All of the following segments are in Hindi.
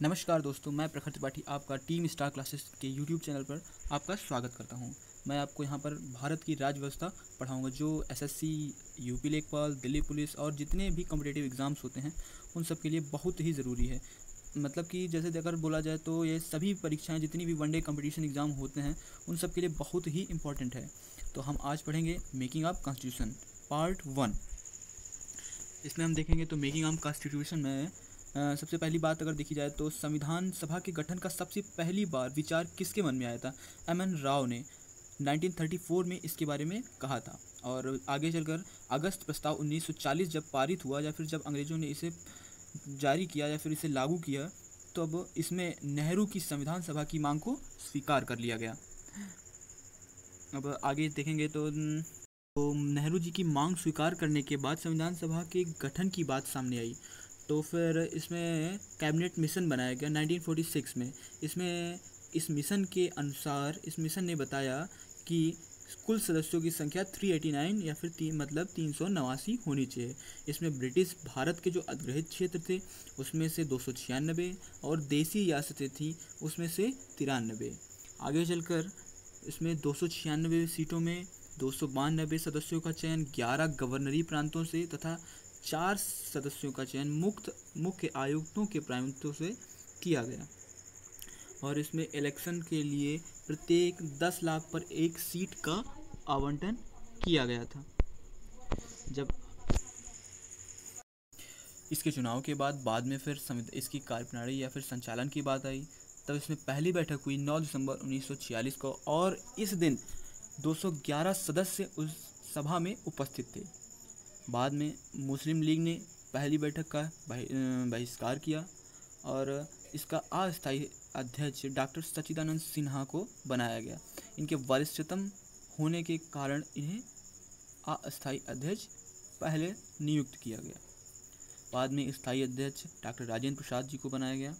नमस्कार दोस्तों, मैं प्रखर त्रिपाठी आपका टीम स्टार क्लासेस के यूट्यूब चैनल पर आपका स्वागत करता हूं। मैं आपको यहां पर भारत की राज्य व्यवस्था पढ़ाऊंगा, जो एसएससी, यूपी लेखपाल, दिल्ली पुलिस और जितने भी कॉम्पिटिटिव एग्ज़ाम्स होते हैं उन सब के लिए बहुत ही ज़रूरी है। मतलब कि जैसे अगर बोला जाए तो ये सभी परीक्षाएं, जितनी भी वनडे कंपटीशन एग्ज़ाम होते हैं उन सब के लिए बहुत ही इंपॉर्टेंट है। तो हम आज पढ़ेंगे मेकिंग ऑफ कॉन्स्टिट्यूशन पार्ट 1। इसमें हम देखेंगे तो मेकिंग ऑफ कॉन्स्टिट्यूशन में सबसे पहली बात अगर देखी जाए तो संविधान सभा के गठन का सबसे पहली बार विचार किसके मन में आया था? एम.एन. राव ने 1934 में इसके बारे में कहा था। और आगे चलकर अगस्त प्रस्ताव 1940 जब पारित हुआ या फिर जब अंग्रेज़ों ने इसे जारी किया या फिर इसे लागू किया, तो अब इसमें नेहरू की संविधान सभा की मांग को स्वीकार कर लिया गया। अब आगे देखेंगे तो नेहरू जी की मांग स्वीकार करने के बाद संविधान सभा के गठन की बात सामने आई। तो फिर इसमें कैबिनेट मिशन बनाया गया 1946 में। इसमें इस मिशन के अनुसार इस मिशन ने बताया कि कुल सदस्यों की संख्या 389 या फिर 389 होनी चाहिए। इसमें ब्रिटिश भारत के जो अधिग्रहित क्षेत्र थे उसमें से 296 और देसी रियासतें थी उसमें से 93। आगे चलकर इसमें 296 सीटों में 292 सदस्यों का चयन 11 गवर्नरी प्रांतों से तथा 4 सदस्यों का चयन मुख्य आयुक्तों के प्रांतों से किया गया। और इसमें इलेक्शन के लिए प्रत्येक 10 लाख पर एक सीट का आवंटन किया गया था। जब इसके चुनाव के बाद में फिर इसकी कार्यप्रणाली या फिर संचालन की बात आई, तब इसमें पहली बैठक हुई 9 दिसंबर 1946 को और इस दिन 211 सदस्य उस सभा में उपस्थित थे। बाद में मुस्लिम लीग ने पहली बैठक का बहिष्कार किया और इसका अस्थायी अध्यक्ष डॉक्टर सच्चिदानंद सिन्हा को बनाया गया। इनके वरिष्ठतम होने के कारण इन्हें अस्थायी अध्यक्ष पहले नियुक्त किया गया। बाद में स्थायी अध्यक्ष डॉक्टर राजेंद्र प्रसाद जी को बनाया गया।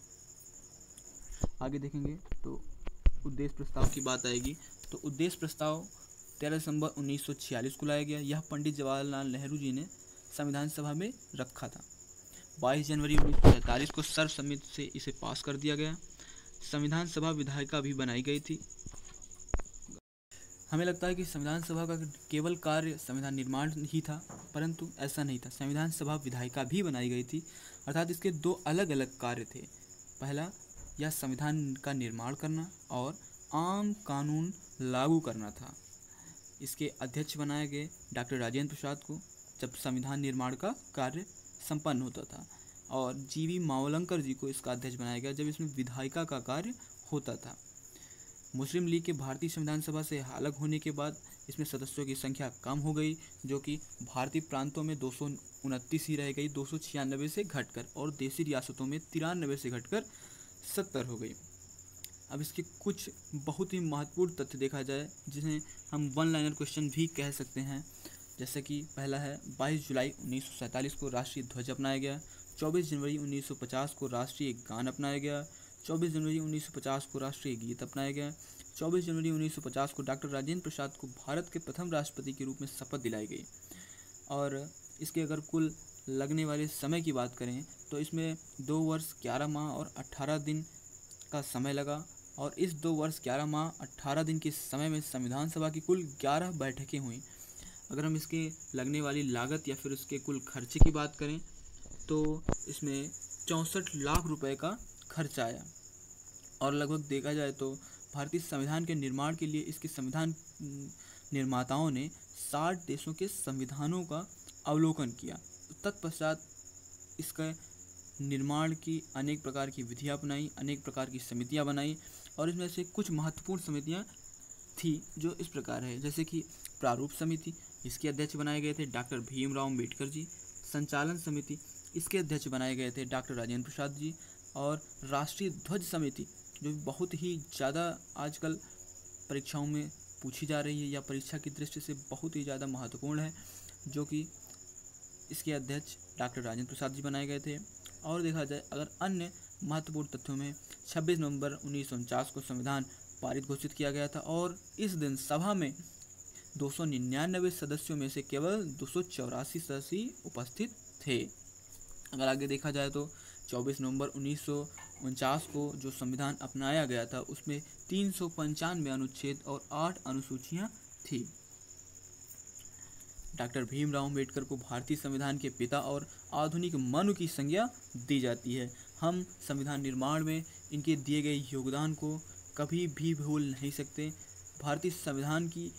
आगे देखेंगे तो उद्देश्य प्रस्ताव की बात आएगी। तो उद्देश्य प्रस्ताव 13 दिसंबर 1946 को लाया गया। यह पंडित जवाहरलाल नेहरू जी ने संविधान सभा में रखा था। 22 जनवरी 1947 को सर्वसम्मति से इसे पास कर दिया गया। संविधान सभा विधायिका भी बनाई गई थी। हमें लगता है कि संविधान सभा का केवल कार्य संविधान निर्माण ही था, परंतु ऐसा नहीं था। संविधान सभा विधायिका भी बनाई गई थी, अर्थात इसके दो अलग अलग कार्य थे। पहला, यह संविधान का निर्माण करना और आम कानून लागू करना था। इसके अध्यक्ष बनाए गए डॉक्टर राजेंद्र प्रसाद को जब संविधान निर्माण का कार्य संपन्न होता था, और जीवी मावलंकर जी को इसका अध्यक्ष बनाया गया जब इसमें विधायिका का कार्य होता था। मुस्लिम लीग के भारतीय संविधान सभा से अलग होने के बाद इसमें सदस्यों की संख्या कम हो गई, जो कि भारतीय प्रांतों में 229 ही रह गई 296 से घटकर, और देसी रियासतों में 93 से घटकर 70 हो गई। अब इसके कुछ बहुत ही महत्वपूर्ण तथ्य देखा जाए जिन्हें हम वन लाइनर क्वेश्चन भी कह सकते हैं। जैसे कि पहला है, 22 जुलाई 1947 को राष्ट्रीय ध्वज अपनाया गया। 24 जनवरी 1950 को राष्ट्रीय गान अपनाया गया। 24 जनवरी 1950 को राष्ट्रीय गीत अपनाया गया। 24 जनवरी 1950 को डॉक्टर राजेंद्र प्रसाद को भारत के प्रथम राष्ट्रपति के रूप में शपथ दिलाई गई। और इसके अगर कुल लगने वाले समय की बात करें तो इसमें 2 वर्ष 11 माह और 18 दिन का समय लगा, और इस 2 वर्ष 11 माह 18 दिन के समय में संविधान सभा की कुल 11 बैठकें हुई। अगर हम इसके लगने वाली लागत या फिर उसके कुल खर्चे की बात करें तो इसमें 64 लाख रुपए का खर्च आया। और लगभग देखा जाए तो भारतीय संविधान के निर्माण के लिए इसके संविधान निर्माताओं ने 60 देशों के संविधानों का अवलोकन किया। तत्पश्चात इसका निर्माण की अनेक प्रकार की विधियाँ अपनाई, अनेक प्रकार की समितियाँ बनाई, और इसमें से कुछ महत्वपूर्ण समितियाँ थी जो इस प्रकार है। जैसे कि प्रारूप समिति, इसके अध्यक्ष बनाए गए थे डॉक्टर भीमराव अम्बेडकर जी। संचालन समिति, इसके अध्यक्ष बनाए गए थे डॉक्टर राजेंद्र प्रसाद जी। और राष्ट्रीय ध्वज समिति, जो बहुत ही ज़्यादा आजकल परीक्षाओं में पूछी जा रही है या परीक्षा की दृष्टि से बहुत ही ज़्यादा महत्वपूर्ण है, जो कि इसके अध्यक्ष डॉक्टर राजेंद्र प्रसाद जी बनाए गए थे। और देखा जाए अगर अन्य महत्वपूर्ण तथ्यों में 26 नवंबर 1949 को संविधान पारित घोषित किया गया था, और इस दिन सभा में 299 सदस्यों में से केवल 284 सदस्य उपस्थित थे। अगर आगे देखा जाए तो 24 नवंबर 1949 को जो संविधान अपनाया गया था उसमें 395 अनुच्छेद और 8 अनुसूचियां थी। डॉक्टर भीमराव अंबेडकर को भारतीय संविधान के पिता और आधुनिक मनु की संज्ञा दी जाती है। हम संविधान निर्माण में इनके दिए गए योगदान को कभी भी भूल नहीं सकते। भारतीय संविधान की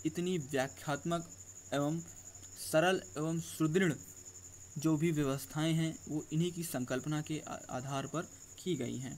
इतनी व्याख्यात्मक एवं सरल एवं सुदृढ़ जो भी व्यवस्थाएं हैं वो इन्हीं की संकल्पना के आधार पर की गई हैं।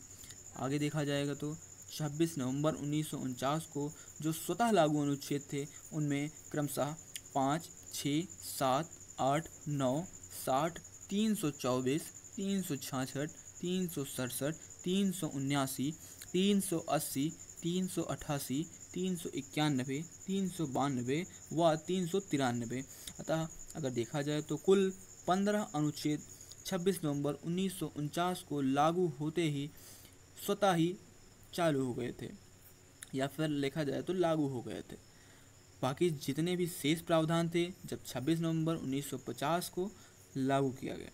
आगे देखा जाएगा तो 26 नवंबर 1949 को जो स्वतः लागू अनुच्छेद थे उनमें क्रमशः 5, 6, 7, 8, 9, 60, 324, 366, 367, 379, 380, 388, 391, 392 व 393। अतः अगर देखा जाए तो कुल 15 अनुच्छेद 26 नवंबर 1949 को लागू होते ही स्वतः ही चालू हो गए थे, या फिर लिखा जाए तो लागू हो गए थे। बाकी जितने भी शेष प्रावधान थे जब 26 नवंबर 1950 को लागू किया गया।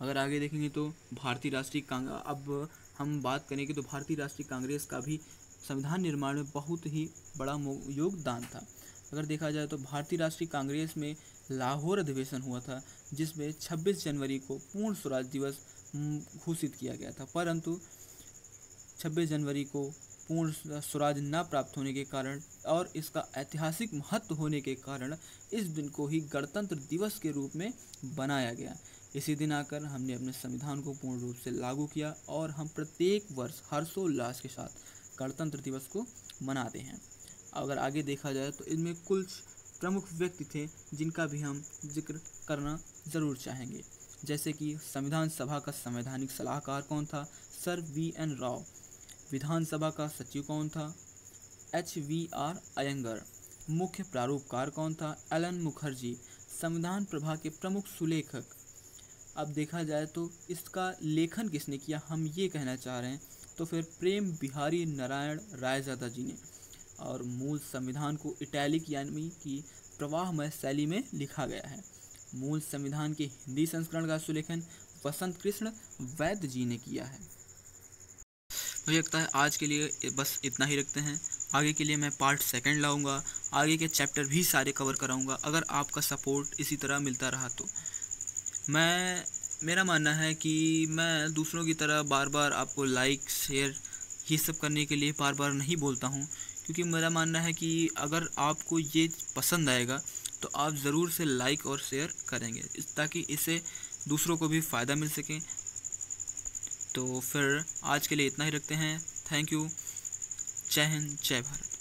अगर आगे देखेंगे तो भारतीय राष्ट्रीय कांग्रेस, अब हम बात करेंगे तो भारतीय राष्ट्रीय कांग्रेस का भी संविधान निर्माण में बहुत ही बड़ा योगदान था। अगर देखा जाए तो भारतीय राष्ट्रीय कांग्रेस में लाहौर अधिवेशन हुआ था जिसमें 26 जनवरी को पूर्ण स्वराज दिवस घोषित किया गया था, परंतु 26 जनवरी को पूर्ण स्वराज न प्राप्त होने के कारण और इसका ऐतिहासिक महत्व होने के कारण इस दिन को ही गणतंत्र दिवस के रूप में बनाया गया। इसी दिन आकर हमने अपने संविधान को पूर्ण रूप से लागू किया और हम प्रत्येक वर्ष हर्षोल्लास के साथ गणतंत्र दिवस को मनाते हैं। अगर आगे देखा जाए तो इनमें कुछ प्रमुख व्यक्ति थे जिनका भी हम जिक्र करना ज़रूर चाहेंगे, जैसे कि संविधान सभा का संवैधानिक सलाहकार कौन था, सर V.N. राव। विधानसभा का सचिव कौन था, H.V.R. अयंगर। मुख्य प्रारूपकार कौन था, एलन मुखर्जी। संविधान प्रभा के प्रमुख सुलेखक, अब देखा जाए तो इसका लेखन किसने किया हम ये कहना चाह रहे हैं तो फिर प्रेम बिहारी नारायण रायजादा जी ने। और मूल संविधान को इटैलिक यानी कि प्रवाहमय शैली में लिखा गया है। मूल संविधान के हिंदी संस्करण का सुलेखन वसंत कृष्ण वैद्य जी ने किया है। मुझे लगता है आज के लिए बस इतना ही रखते हैं। आगे के लिए मैं पार्ट 2 लाऊंगा, आगे के चैप्टर भी सारे कवर कराऊंगा अगर आपका सपोर्ट इसी तरह मिलता रहा तो। मेरा मानना है कि मैं दूसरों की तरह बार बार आपको लाइक शेयर ये सब करने के लिए बार बार नहीं बोलता हूँ, क्योंकि मेरा मानना है कि अगर आपको ये पसंद आएगा तो आप ज़रूर से लाइक और शेयर करेंगे ताकि इससे दूसरों को भी फ़ायदा मिल सके। तो फिर आज के लिए इतना ही रखते हैं। Thank you. जय हिंद, जय भारत।